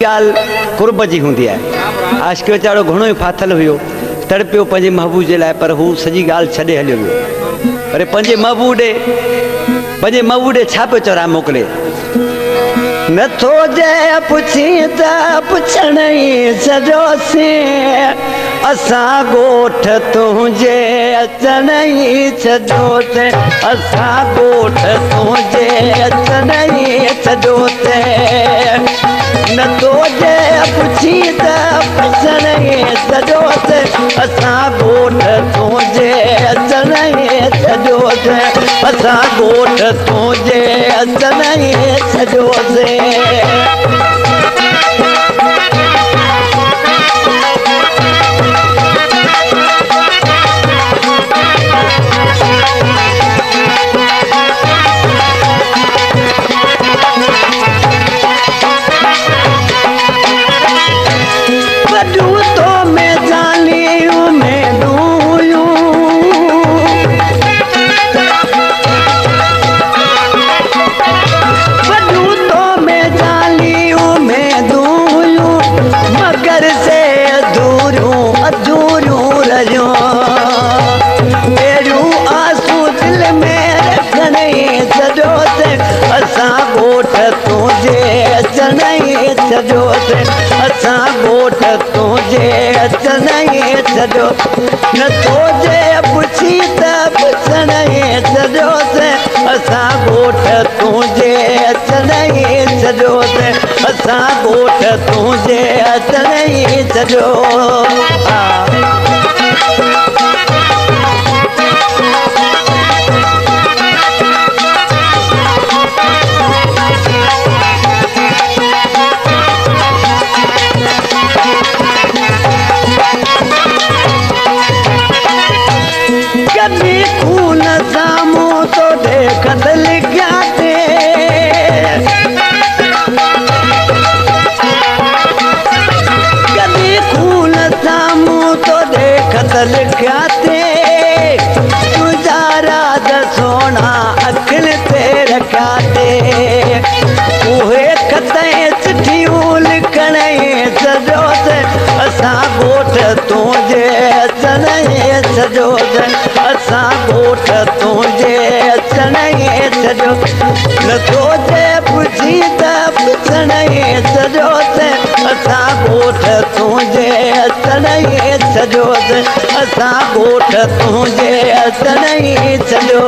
ॻाल्हि कुर्ब जी हूंदी आहे। आशिक़ वीचारो घणो ई फाथल हुयो, तड़पियो पंहिंजे महबूब जे लाइ, पर हू सॼी ॻाल्हि छॾे हलियो वियो। पर पंहिंजे महबूब ॾे छा पियो चवराए मोकिले, नथो जे पुछी त पुछण ई छॾियोसीं, असां ॻोठ तुंहिंजे अचण ई छॾियोसीं, असां ॻोठ तुंहिंजे अचण ई छॾियोसीं, नथो जे पुछी त पुछण ई छॾियोसीं, असां ॻोठ तुंहिंजे अचण ई छॾियोसीं, असां ॻोठ तुंहिंजे अचण ई छॾियोसीं। असां ॻोठ तुंहिंजे अचण ई छॾियो, नथो जे पुछी त पुछण ई छॾियोसीं, असां ॻोठ तुंहिंजे अचण ई छॾियोसीं, असां ॻोठ तुंहिंजे अचण ई छॾियो। कभी खून सामूं तो देखत लिखिया थे, कभी खून सामूं तो देखत लिखिया थे, तुझा राज सोना अखिल ते रखिया थे, उहे खतें चिठियूं लिखण ई छॾियोसीं, असां ॻोठ तुंहिंजे अचण ई छॾियोसीं, असां ॻोठ तुंहिंजे अचण ई छॾियो, नथो जे पुछी त पुछण ई छॾियोसीं, असां ॻोठ तुंहिंजे अचण ई छॾियोसीं, असां ॻोठ तुंहिंजे अचण ई छॾियो।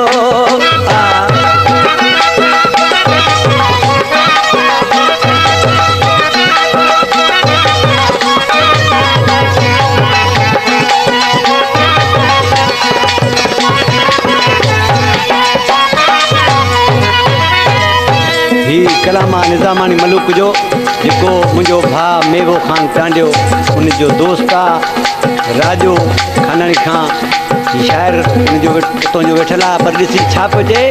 कलामा निज़ामानी मलूक जो जेको मुंहिंजो भाउ मेघो ख़ान टांडियो, उनजो दोस्त आहे राजो खानाणी खां, शाइर उनजो उतां जो वेठल आहे, पर ॾिसी छा पियो चए,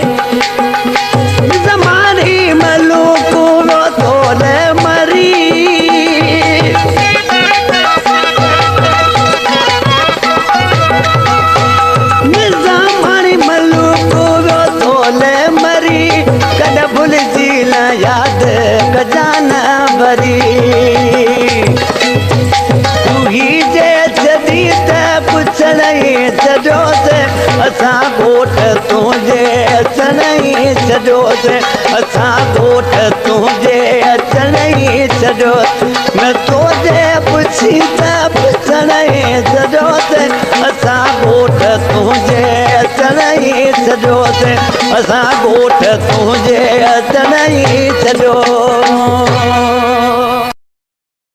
निज़ामानी मलूक रोतोले मरी, निज़ामानी मलूक रोतोले मरी, कॾहिं भुलिजी न याद खजाना भरी, तू ही जे छॾी त पुछण ई छॾियोसीं, असां ॻोठ तुंहिंजे अचण ई छॾियोसीं, असां ॻोठ तुंहिंजे अचण ई छॾियो, नथो जे पुछी त पुछण ई छॾियोसीं, असां ॻोठ तुंहिंजे अचण ई छॾियोसीं, असां ॻोठ तुंहिंजे अचण ई छॾियो।